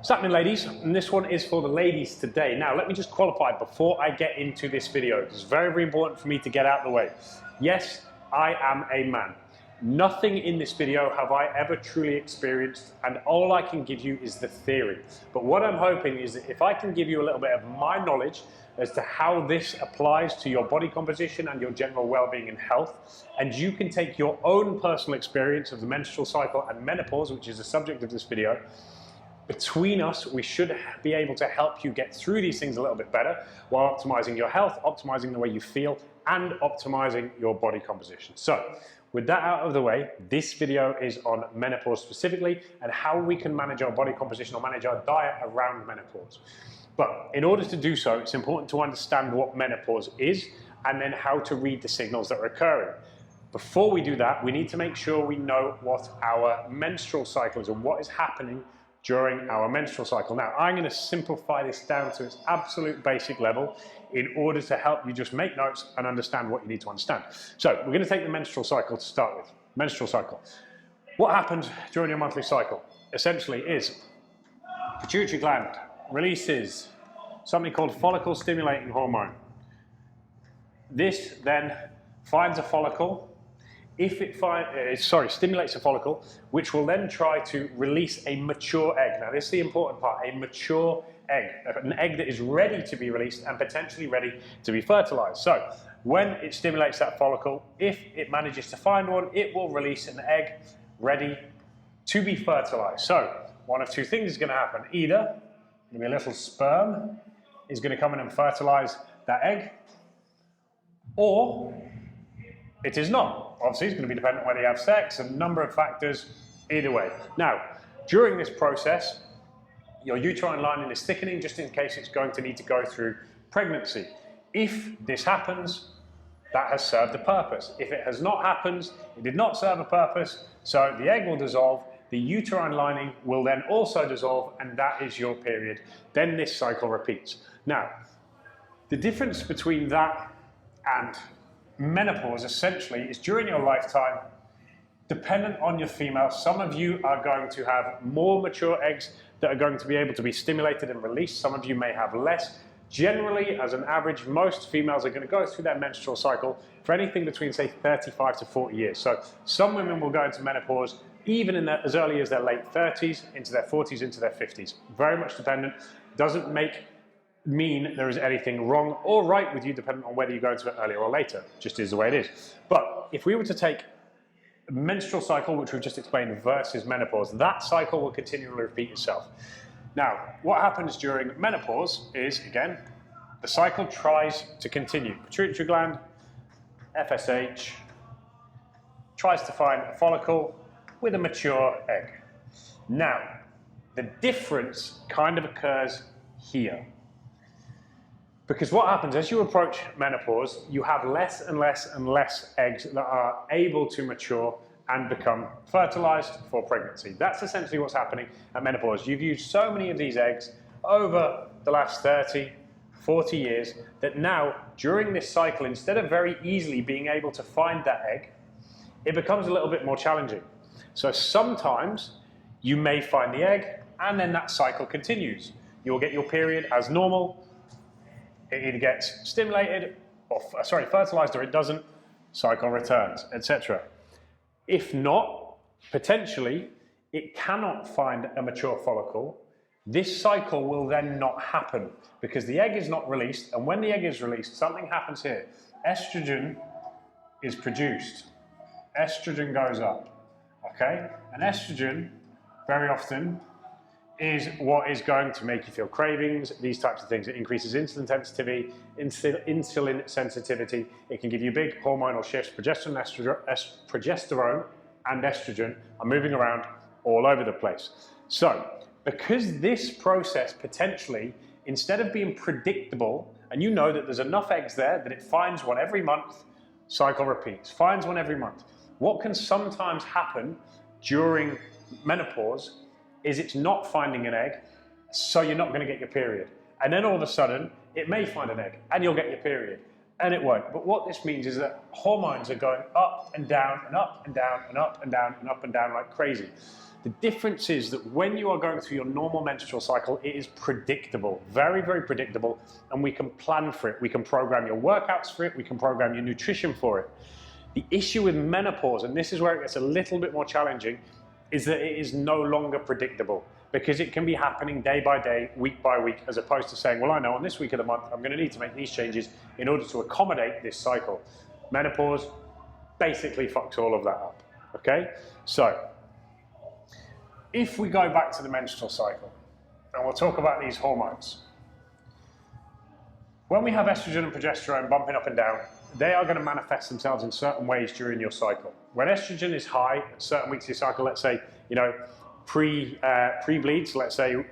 What's happening, ladies? And this one is for the ladies today. Now, let me just qualify before I get into this video. It's very, very important for me to get out of the way. Yes, I am a man. Nothing in this video have I ever truly experienced, and all I can give you is the theory. But what I'm hoping is that if I can give you a little bit of my knowledge as to how this applies to your body composition and your general well-being and health, and you can take your own personal experience of the menstrual cycle and menopause, which is the subject of this video. Between us, we should be able to help you get through these things a little bit better while optimizing your health, optimizing the way you feel, and optimizing your body composition. So, with that out of the way, this video is on menopause specifically and how we can manage our body composition or manage our diet around menopause. But in order to do so, it's important to understand what menopause is and then how to read the signals that are occurring. Before we do that, we need to make sure we know what our menstrual cycle is and what is happening during our menstrual cycle. Now, I'm going to simplify this down to its absolute basic level in order to help you just make notes and understand what you need to understand. So, we're going to take the menstrual cycle to start with. Menstrual cycle. What happens during your monthly cycle essentially is pituitary gland releases something called follicle stimulating hormone. This then finds a follicle. If it stimulates a follicle, which will then try to release a mature egg. Now, this is the important part, a mature egg, an egg that is ready to be released and potentially ready to be fertilized. So, when it stimulates that follicle, if it manages to find one, it will release an egg ready to be fertilized. So, one of two things is going to happen. Either a little sperm is going to come in and fertilize that egg, or it is not. Obviously, it's going to be dependent on whether you have sex and a number of factors either way. Now, during this process, your uterine lining is thickening just in case it's going to need to go through pregnancy. If this happens, that has served a purpose. If it has not happened, it did not serve a purpose, so the egg will dissolve, the uterine lining will then also dissolve, and that is your period. Then this cycle repeats. Now, the difference between that and menopause essentially is during your lifetime, dependent on your female, some of you are going to have more mature eggs that are going to be able to be stimulated and released. Some of you may have less. Generally, as an average, most females are going to go through their menstrual cycle for anything between, say, 35 to 40 years. So some women will go into menopause even in as early as their late 30s, into their 40s, into their 50s. Very much dependent. Doesn't mean there is anything wrong or right with you, depending on whether you go into it earlier or later. Just is the way it is. But if we were to take a menstrual cycle, which we've just explained, versus menopause, that cycle will continually repeat itself. Now, what happens during menopause is, again, the cycle tries to continue. Pituitary gland, FSH, tries to find a follicle with a mature egg. Now, the difference kind of occurs here. Because what happens as you approach menopause, you have less and less and less eggs that are able to mature and become fertilized for pregnancy. That's essentially what's happening at menopause. You've used so many of these eggs over the last 30, 40 years that now, during this cycle, instead of very easily being able to find that egg, it becomes a little bit more challenging. So sometimes you may find the egg and then that cycle continues. You'll get your period as normal. It either gets stimulated or fertilized, or it doesn't, cycle returns, etc. If not, potentially it cannot find a mature follicle. This cycle will then not happen because the egg is not released, and when the egg is released, something happens here. Estrogen is produced. Estrogen goes up, okay? And estrogen, very often, is what is going to make you feel cravings, these types of things. It increases insulin sensitivity, It can give you big hormonal shifts. Progesterone and estrogen are moving around all over the place. So, because this process potentially, instead of being predictable, and you know that there's enough eggs there that it finds one every month, cycle repeats, finds one every month. What can sometimes happen during menopause is it's not finding an egg, so you're not going to get your period. And then all of a sudden, it may find an egg, and you'll get your period. And it won't. But what this means is that hormones are going up and down and up and down and up and down and up and down like crazy. The difference is that when you are going through your normal menstrual cycle, it is predictable, very, very predictable, and we can plan for it. We can program your workouts for it. We can program your nutrition for it. The issue with menopause, and this is where it gets a little bit more challenging, is that it is no longer predictable, because it can be happening day by day, week by week, as opposed to saying, well, I know on this week of the month, I'm going to need to make these changes in order to accommodate this cycle. Menopause basically fucks all of that up, okay? So, if we go back to the menstrual cycle, and we'll talk about these hormones. When we have estrogen and progesterone bumping up and down, they are going to manifest themselves in certain ways during your cycle. When estrogen is high at certain weeks of your cycle, let's say, pre-bleeds, let's say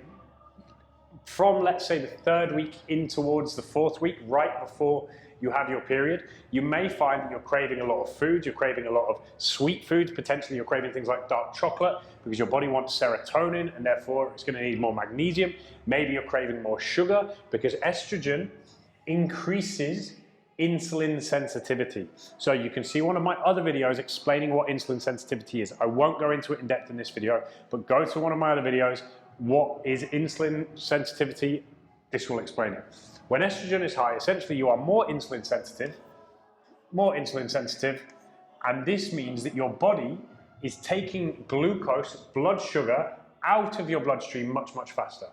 from, let's say, the 3rd week in towards the 4th week, right before you have your period, you may find that you're craving a lot of food, you're craving a lot of sweet foods, potentially you're craving things like dark chocolate because your body wants serotonin and therefore it's going to need more magnesium. Maybe you're craving more sugar because estrogen increases insulin sensitivity. So you can see one of my other videos explaining what insulin sensitivity is. I won't go into it in depth in this video, but go to one of my other videos. What is insulin sensitivity? This will explain it. When estrogen is high, essentially you are more insulin sensitive, and this means that your body is taking glucose, blood sugar, out of your bloodstream much, much faster.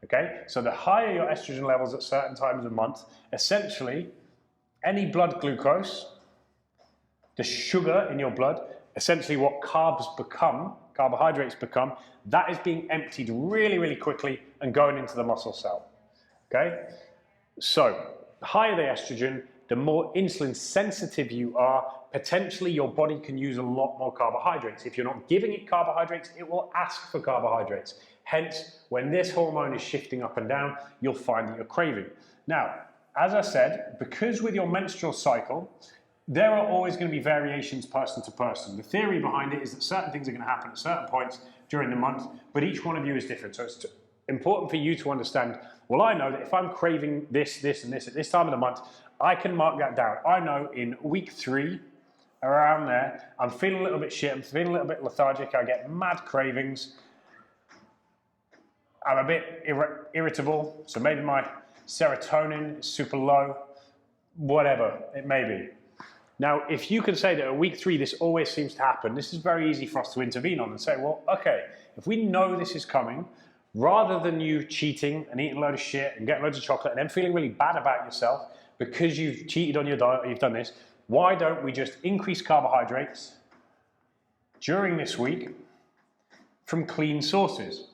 Okay? So the higher your estrogen levels at certain times of the month, essentially any blood glucose, the sugar in your blood, essentially what carbs become, carbohydrates become, that is being emptied really, really quickly and going into the muscle cell. Okay? So, the higher the estrogen, the more insulin sensitive you are, potentially your body can use a lot more carbohydrates. If you're not giving it carbohydrates, it will ask for carbohydrates. Hence, when this hormone is shifting up and down, you'll find that you're craving. Now, as I said, because with your menstrual cycle, there are always going to be variations person to person. The theory behind it is that certain things are going to happen at certain points during the month, but each one of you is different. So it's important for you to understand, well, I know that if I'm craving this, this, and this at this time of the month, I can mark that down. I know in week 3, around there, I'm feeling a little bit shit, I'm feeling a little bit lethargic, I get mad cravings, I'm a bit irritable, so maybe my serotonin is super low, whatever it may be. Now, if you can say that at week 3 this always seems to happen, this is very easy for us to intervene on and say, well, okay, if we know this is coming, rather than you cheating and eating a load of shit and getting loads of chocolate and then feeling really bad about yourself because you've cheated on your diet or you've done this, why don't we just increase carbohydrates during this week from clean sources?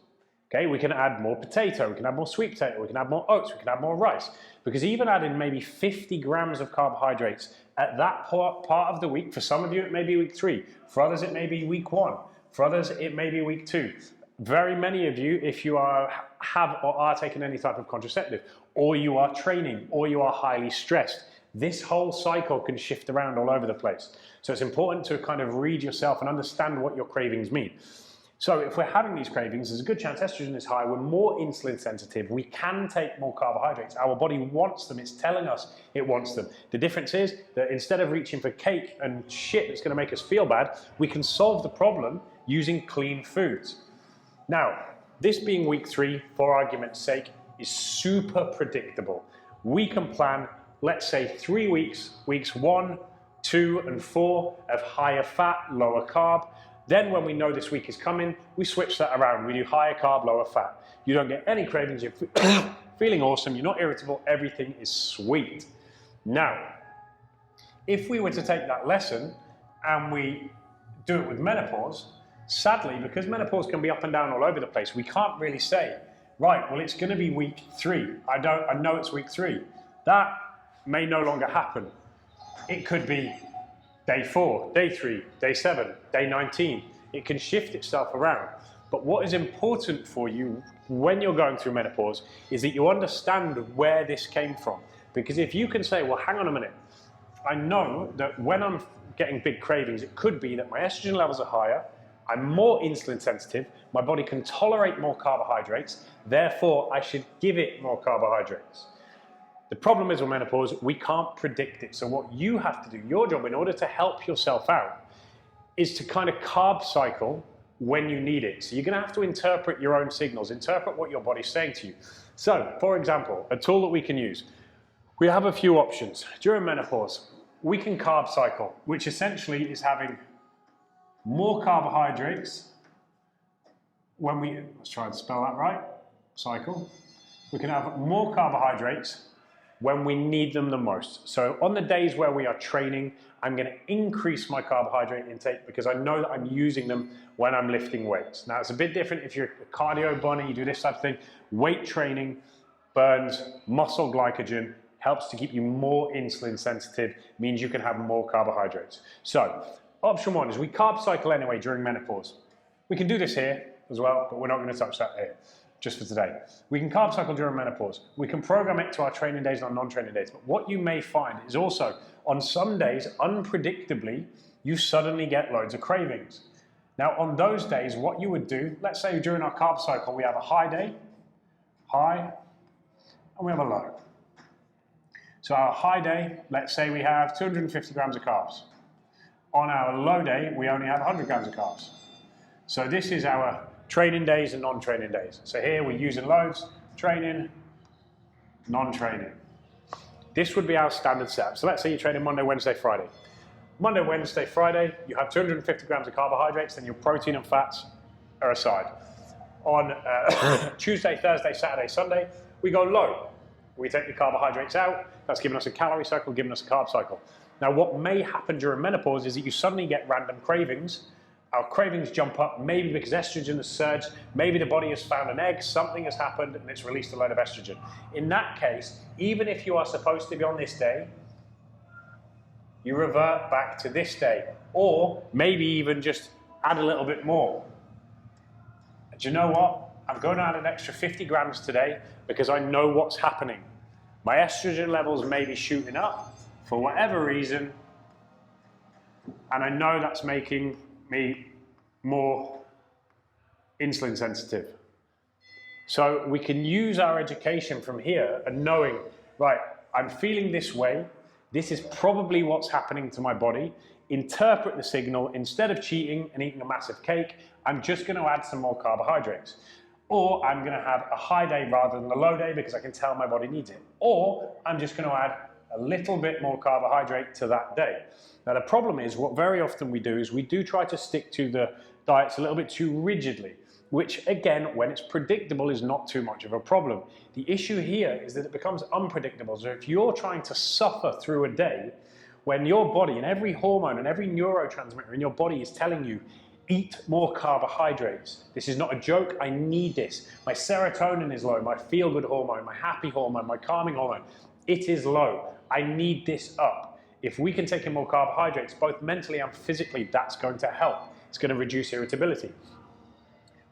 Okay, we can add more potato, we can add more sweet potato, we can add more oats, we can add more rice. Because even adding maybe 50 grams of carbohydrates at that part of the week, for some of you it may be week 3, for others it may be week 1, for others it may be week 2. Very many of you, if you have or are taking any type of contraceptive, or you are training, or you are highly stressed, this whole cycle can shift around all over the place. So it's important to kind of read yourself and understand what your cravings mean. So if we're having these cravings, there's a good chance estrogen is high, we're more insulin sensitive, we can take more carbohydrates. Our body wants them, it's telling us it wants them. The difference is that instead of reaching for cake and shit that's gonna make us feel bad, we can solve the problem using clean foods. Now, this being week 3, for argument's sake, is super predictable. We can plan, let's say 3 weeks, weeks 1, 2, and 4 of higher fat, lower carb. Then when we know this week is coming, we switch that around. We do higher carb, lower fat. You don't get any cravings, you're feeling awesome, you're not irritable, everything is sweet. Now, if we were to take that lesson and we do it with menopause, sadly, because menopause can be up and down all over the place, we can't really say, right, well, it's going to be week 3. I know it's week 3. That may no longer happen. It could be day 4, day 3, day 7, day 19. It can shift itself around. But what is important for you when you're going through menopause is that you understand where this came from. Because if you can say, well, hang on a minute, I know that when I'm getting big cravings, it could be that my estrogen levels are higher, I'm more insulin sensitive, my body can tolerate more carbohydrates, therefore I should give it more carbohydrates. The problem is with menopause, we can't predict it. So what you have to do, your job in order to help yourself out, is to kind of carb cycle when you need it. So you're going to have to interpret your own signals, interpret what your body's saying to you. So, for example, a tool that we can use, we have a few options. During menopause, we can carb cycle, which essentially is having more carbohydrates when we, let's try and spell that right, cycle. We can have more carbohydrates when we need them the most. So on the days where we are training, I'm going to increase my carbohydrate intake because I know that I'm using them when I'm lifting weights. Now it's a bit different if you're a cardio bunny, you do this type of thing. Weight training burns muscle glycogen, helps to keep you more insulin sensitive, means you can have more carbohydrates. So option one is we carb cycle anyway during menopause. We can do this here as well, but we're not going to touch that here just for today. We can carb cycle during menopause. We can program it to our training days and our non-training days. But what you may find is also on some days, unpredictably, you suddenly get loads of cravings. Now on those days, what you would do, let's say during our carb cycle, we have a high day, high, and we have a low. So our high day, let's say we have 250 grams of carbs. On our low day, we only have 100 grams of carbs. So this is our training days and non-training days. So here we're using loads, training, non-training. This would be our standard setup. So let's say you're training Monday, Wednesday, Friday. Monday, Wednesday, Friday, you have 250 grams of carbohydrates, then your protein and fats are aside. On Tuesday, Thursday, Saturday, Sunday, we go low. We take the carbohydrates out. That's giving us a calorie cycle, giving us a carb cycle. Now, what may happen during menopause is that you suddenly get random cravings. Our cravings jump up, maybe because estrogen has surged, maybe the body has found an egg, something has happened, and it's released a load of estrogen. In that case, even if you are supposed to be on this day, you revert back to this day, or maybe even just add a little bit more. Do you know what? I'm going to add an extra 50 grams today because I know what's happening. My estrogen levels may be shooting up for whatever reason, and I know that's making me more insulin sensitive. So we can use our education from here and knowing, right, I'm feeling this way, this is probably what's happening to my body, interpret the signal, instead of cheating and eating a massive cake, I'm just going to add some more carbohydrates. Or I'm going to have a high day rather than a low day because I can tell my body needs it. Or I'm just going to add a little bit more carbohydrate to that day. Now the problem is, what very often we do is we do try to stick to the diets a little bit too rigidly, which again, when it's predictable, is not too much of a problem. The issue here is that it becomes unpredictable. So if you're trying to suffer through a day when your body and every hormone and every neurotransmitter in your body is telling you, eat more carbohydrates. This is not a joke, I need this. My serotonin is low, my feel-good hormone, my happy hormone, my calming hormone, it is low. I need this up. If we can take in more carbohydrates, both mentally and physically, that's going to help. It's going to reduce irritability.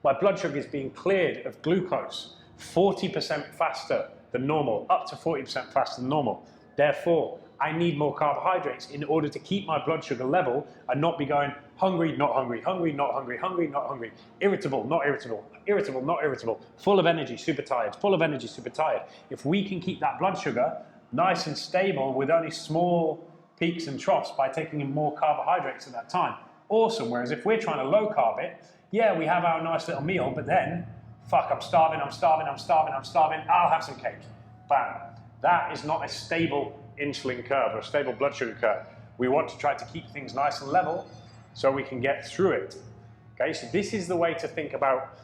My blood sugar is being cleared of glucose 40% faster than normal, up to 40% faster than normal. Therefore, I need more carbohydrates in order to keep my blood sugar level and not be going hungry, not hungry, hungry, not hungry, hungry, not hungry, irritable, not irritable, irritable, not irritable, full of energy, super tired, full of energy, super tired. If we can keep that blood sugar nice and stable with only small peaks and troughs by taking in more carbohydrates at that time, awesome. Whereas if we're trying to low carb it, yeah, we have our nice little meal, but then, fuck, I'm starving, I'm starving, I'm starving, I'm starving, I'll have some cake. Bam. That is not a stable insulin curve or a stable blood sugar curve. We want to try to keep things nice and level so we can get through it. Okay, so this is the way to think about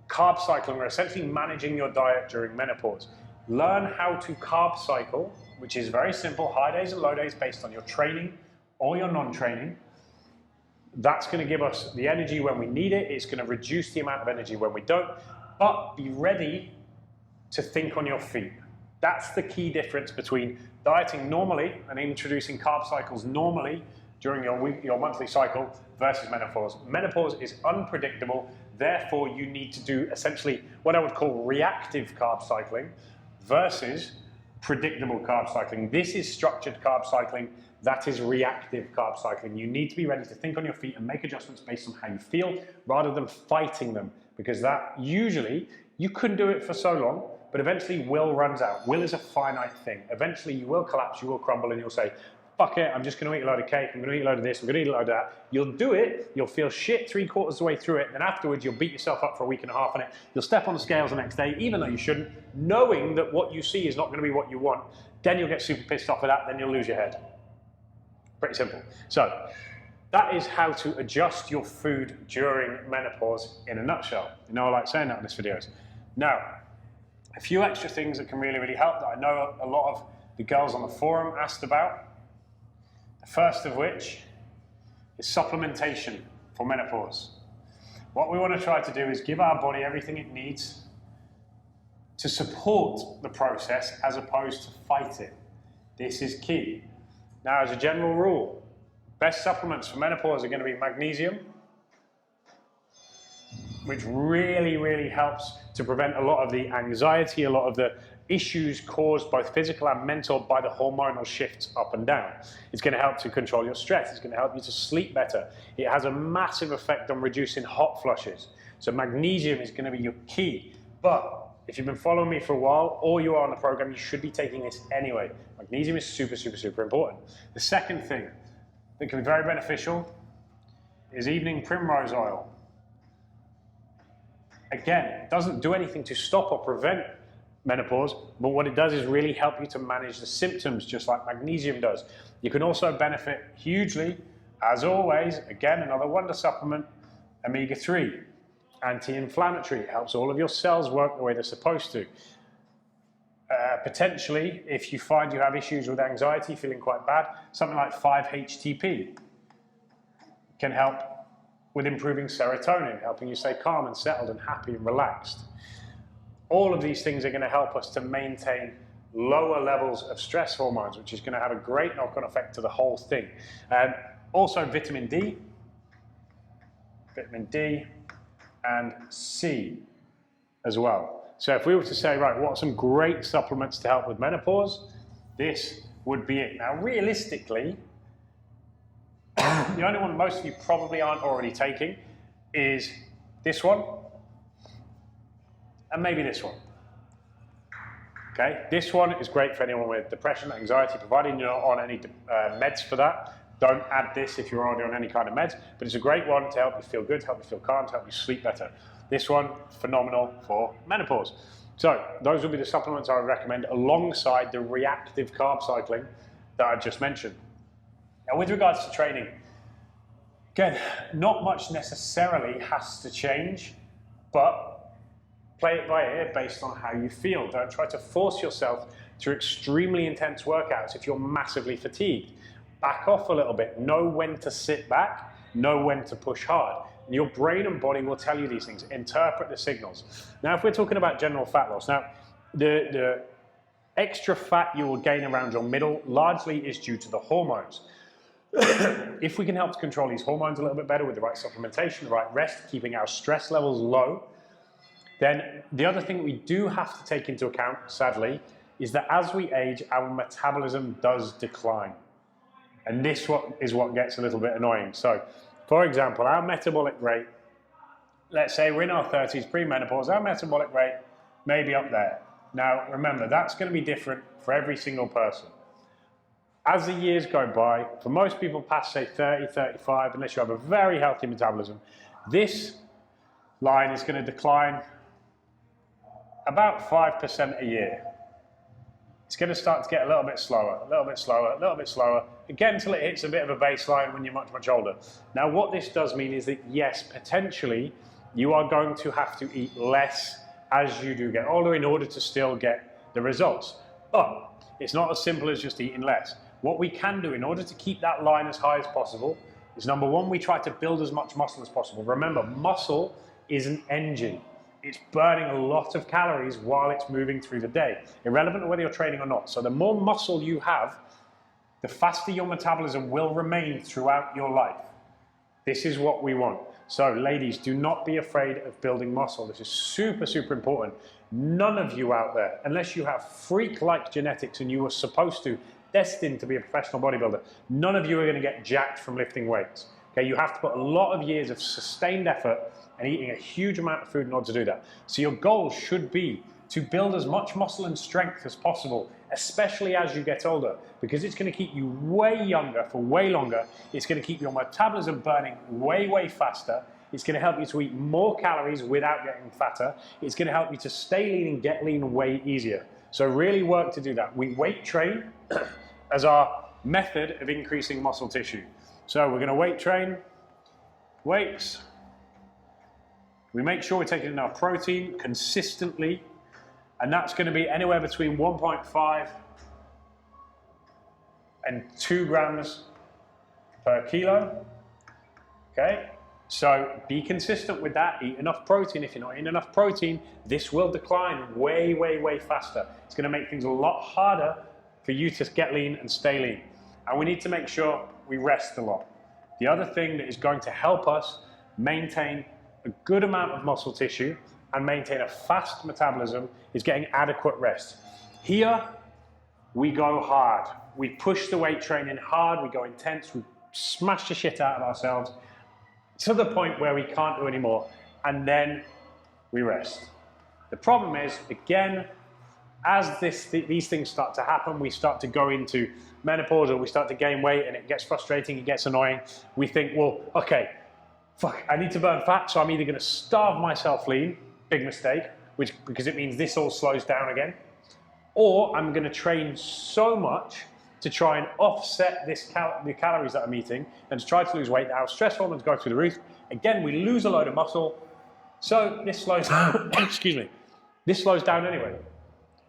carb cycling, or essentially managing your diet during menopause. Learn how to carb cycle, which is very simple, high days and low days based on your training or your non-training. That's going to give us the energy when we need it. It's going to reduce the amount of energy when we don't. But be ready to think on your feet. That's the key difference between dieting normally and introducing carb cycles normally during your monthly cycle versus menopause. Menopause is unpredictable. Therefore, you need to do essentially what I would call reactive carb cycling versus predictable carb cycling. This is structured carb cycling. That is reactive carb cycling. You need to be ready to think on your feet and make adjustments based on how you feel rather than fighting them, because that usually, you couldn't do it for so long, but eventually will runs out. Will is a finite thing. Eventually you will collapse, you will crumble, and you'll say, fuck it, I'm just going to eat a load of cake, I'm going to eat a load of this, I'm going to eat a load of that. You'll do it, you'll feel shit 3/4 of the way through it, and then afterwards you'll beat yourself up for a week and a half on it. You'll step on the scales the next day, even though you shouldn't, knowing that what you see is not going to be what you want. Then you'll get super pissed off with that, then you'll lose your head. Pretty simple. So that is how to adjust your food during menopause in a nutshell. You know, I like saying that in these videos. Now, a few extra things that can really, really help that I know a lot of the girls on the forum asked about. The first of which is supplementation for menopause. What we want to try to do is give our body everything it needs to support the process as opposed to fight it. This is key. Now, as a general rule, best supplements for menopause are going to be magnesium, which really, really helps to prevent a lot of the anxiety, a lot of the issues caused both physical and mental by the hormonal shifts up and down. It's going to help to control your stress. It's going to help you to sleep better. It has a massive effect on reducing hot flushes. So magnesium is going to be your key. But if you've been following me for a while or you are on the program, you should be taking this anyway. Magnesium is super, super, super important. The second thing that can be very beneficial is evening primrose oil. Again, it doesn't do anything to stop or prevent menopause, but what it does is really help you to manage the symptoms, just like magnesium does. You can also benefit hugely, as always, again, another wonder supplement, omega-3, anti-inflammatory. It helps all of your cells work the way they're supposed to. Potentially, if you find you have issues with anxiety, feeling quite bad, something like 5-HTP can help with improving serotonin, helping you stay calm and settled and happy and relaxed. All of these things are going to help us to maintain lower levels of stress hormones, which is going to have a great knock-on effect to the whole thing. Also vitamin D and C as well. So if we were to say, right, what are some great supplements to help with menopause? This would be it. Now, realistically, the only one most of you probably aren't already taking is this one, and maybe this one. Okay, this one is great for anyone with depression, anxiety, providing you're not on any meds for that. Don't add this if you're already on any kind of meds, but it's a great one to help you feel good, to help you feel calm, to help you sleep better. This one, phenomenal for menopause. So those will be the supplements I would recommend alongside the reactive carb cycling that I just mentioned. Now, with regards to training, again, not much necessarily has to change, but play it by ear based on how you feel. Don't try to force yourself through extremely intense workouts if you're massively fatigued. Back off a little bit. Know when to sit back, know when to push hard. And your brain and body will tell you these things. Interpret the signals. Now, if we're talking about general fat loss, now, the extra fat you will gain around your middle largely is due to the hormones. If we can help to control these hormones a little bit better with the right supplementation, the right rest, keeping our stress levels low, then the other thing we do have to take into account, sadly, is that as we age, our metabolism does decline. And this is what gets a little bit annoying. So, for example, our metabolic rate, let's say we're in our 30s, pre-menopause, our metabolic rate may be up there. Now, remember, that's going to be different for every single person. As the years go by, for most people past, say, 30, 35, unless you have a very healthy metabolism, this line is going to decline about 5% a year. It's going to start to get a little bit slower, a little bit slower, a little bit slower, again until it hits a bit of a baseline when you're much, much older. Now, what this does mean is that, yes, potentially, you are going to have to eat less as you do get older in order to still get the results. But it's not as simple as just eating less. What we can do in order to keep that line as high as possible is, number one, we try to build as much muscle as possible. Remember, muscle is an engine. It's burning a lot of calories while it's moving through the day, irrelevant of whether you're training or not. So the more muscle you have, the faster your metabolism will remain throughout your life. This is what we want. So ladies, do not be afraid of building muscle. This is super, super important. None of you out there, unless you have freak-like genetics and you were supposed to, destined to be a professional bodybuilder, none of you are going to get jacked from lifting weights. Okay, you have to put a lot of years of sustained effort and eating a huge amount of food in order to do that. So your goal should be to build as much muscle and strength as possible, especially as you get older, because it's going to keep you way younger for way longer. It's going to keep your metabolism burning way, way faster. It's going to help you to eat more calories without getting fatter. It's going to help you to stay lean and get lean way easier. So really work to do that. We weight train as our method of increasing muscle tissue. So we're going to weight train, weights. We make sure we're taking enough protein consistently, and that's going to be anywhere between 1.5 and 2 grams per kilo. Okay, so be consistent with that. Eat enough protein. If you're not eating enough protein, this will decline way, way, way faster. It's going to make things a lot harder for you to get lean and stay lean. And we need to make sure we rest a lot. The other thing that is going to help us maintain a good amount of muscle tissue and maintain a fast metabolism is getting adequate rest. Here, we go hard. We push the weight training hard, we go intense, we smash the shit out of ourselves to the point where we can't do anymore, and then we rest. The problem is, again, as these things start to happen, we start to go into menopause, or we start to gain weight, and it gets frustrating, it gets annoying. We think, well, okay, fuck, I need to burn fat, so I'm either gonna starve myself lean, big mistake, because it means this all slows down again, or I'm gonna train so much to try and offset the calories that I'm eating and to try to lose weight. Our stress hormones go through the roof. Again, we lose a load of muscle, so this slows down, excuse me, this slows down anyway.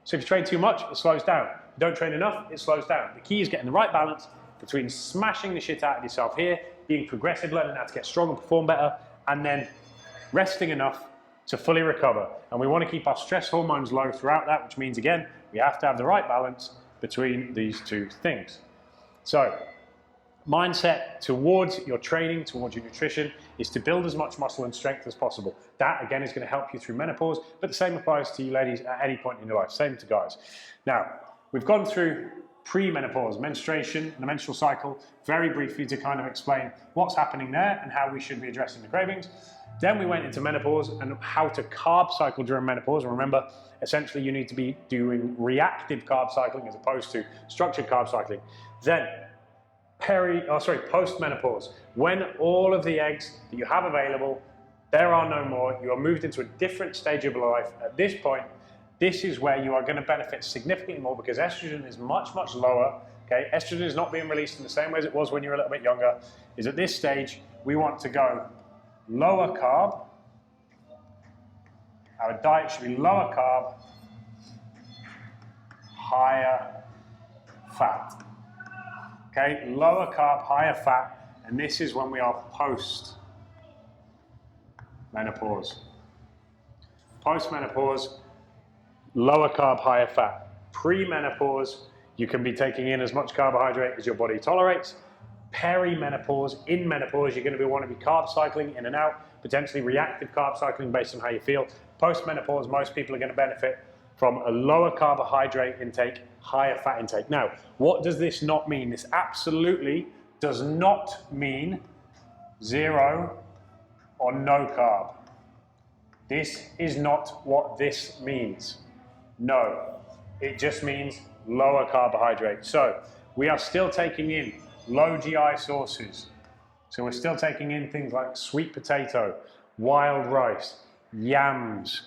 So if you train too much, it slows down. If you don't train enough, it slows down. The key is getting the right balance between smashing the shit out of yourself here, being progressive, learning how to get strong and perform better, and then resting enough to fully recover. And we want to keep our stress hormones low throughout that, which means, again, we have to have the right balance between these two things. So, mindset towards your training, towards your nutrition, is to build as much muscle and strength as possible. That, again, is going to help you through menopause, but the same applies to you ladies at any point in your life, same to guys. Now, we've gone through pre-menopause, menstruation, and the menstrual cycle, very briefly to kind of explain what's happening there and how we should be addressing the cravings. Then we went into menopause and how to carb cycle during menopause. And remember, essentially you need to be doing reactive carb cycling as opposed to structured carb cycling. Then post-menopause, when all of the eggs that you have available, there are no more, you are moved into a different stage of life. At this point, this is where you are going to benefit significantly more because estrogen is much, much lower. Okay, estrogen is not being released in the same way as it was when you were a little bit younger. Is at this stage, we want to go lower carb. Our diet should be lower carb, higher fat. Okay, lower carb, higher fat, and this is when we are post-menopause. Post-menopause, lower carb, higher fat. Pre-menopause, you can be taking in as much carbohydrate as your body tolerates. Peri-menopause, in menopause, you're going to want to be carb cycling in and out, potentially reactive carb cycling based on how you feel. Post-menopause, most people are going to benefit from a lower carbohydrate intake, higher fat intake. Now, what does this not mean? This absolutely does not mean 0 or no carb. This is not what this means. No, it just means lower carbohydrate. So we are still taking in low GI sources. So we're still taking in things like sweet potato, wild rice, yams,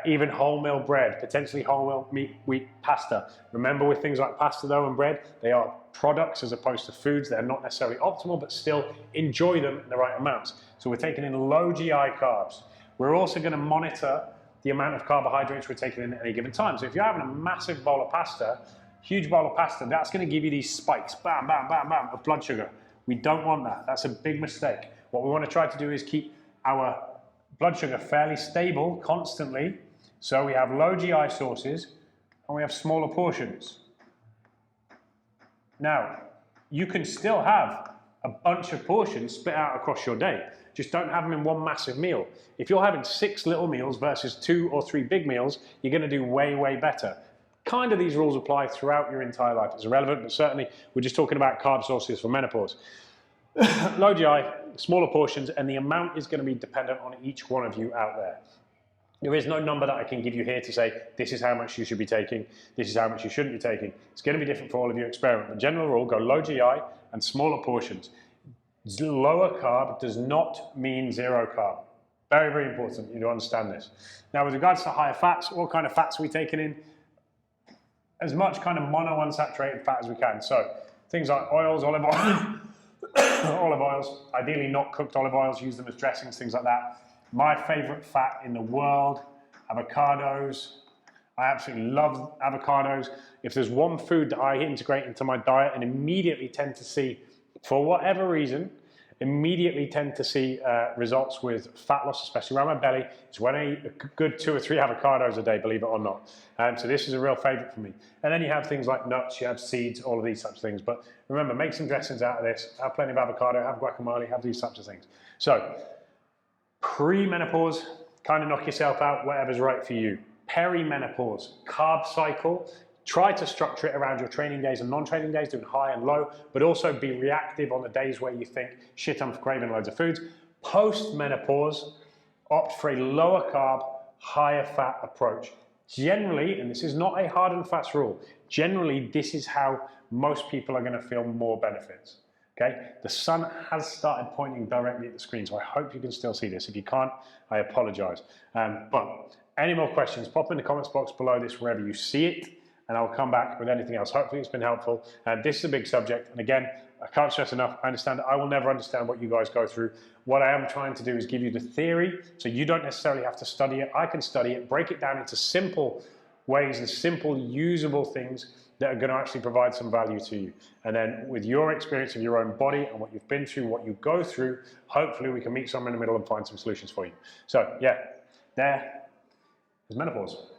even wholemeal bread, potentially wholemeal wheat pasta. Remember with things like pasta though and bread, they are products as opposed to foods that are not necessarily optimal, but still enjoy them in the right amounts. So we're taking in low GI carbs. We're also going to monitor the amount of carbohydrates we're taking in at any given time. So if you're having a massive bowl of pasta, huge bowl of pasta, that's going to give you these spikes, bam, bam, bam, bam, of blood sugar. We don't want that. That's a big mistake. What we want to try to do is keep our blood sugar fairly stable constantly. So we have low GI sources and we have smaller portions. Now, you can still have a bunch of portions split out across your day. Just don't have them in one massive meal. If you're having 6 little meals versus 2 or 3 big meals, you're going to do way, way better. Kind of these rules apply throughout your entire life. It's irrelevant, but certainly we're just talking about carb sources for menopause. Low GI, smaller portions, and the amount is going to be dependent on each one of you out there. There is no number that I can give you here to say, this is how much you should be taking, this is how much you shouldn't be taking. It's going to be different for all of you. Experiment. The general rule, go low GI and smaller portions. Lower carb does not mean zero carb. Very, very important you to understand this. Now, with regards to higher fats, what kind of fats are we taking in? As much kind of monounsaturated fat as we can. So things like oils, olive oil, olive oils, ideally not cooked olive oils, use them as dressings, things like that. My favorite fat in the world, avocados. I absolutely love avocados. If there's one food that I integrate into my diet and immediately tend to see, for whatever reason, results with fat loss, especially around my belly, it's when I eat a good 2 or 3 avocados a day, believe it or not. So this is a real favorite for me. And then you have things like nuts, you have seeds, all of these types of things. But remember, make some dressings out of this, have plenty of avocado, have guacamole, have these types of things. So pre-menopause, kind of knock yourself out, whatever's right for you. Perimenopause, carb cycle. Try to structure it around your training days and non-training days, doing high and low, but also be reactive on the days where you think, shit, I'm craving loads of foods. Post-menopause, opt for a lower carb, higher fat approach. Generally, and this is not a hard and fast rule, generally this is how most people are going to feel more benefits. Okay, the sun has started pointing directly at the screen, so I hope you can still see this. If you can't, I apologize. But any more questions, pop in the comments box below this wherever you see it, and I'll come back with anything else. Hopefully it's been helpful. This is a big subject, and again, I can't stress enough, I understand I will never understand what you guys go through. What I am trying to do is give you the theory, so you don't necessarily have to study it. I can study it, break it down into simple ways and simple usable things that are going to actually provide some value to you. And then with your experience of your own body and what you've been through, what you go through, hopefully we can meet somewhere in the middle and find some solutions for you. So yeah, there is menopause.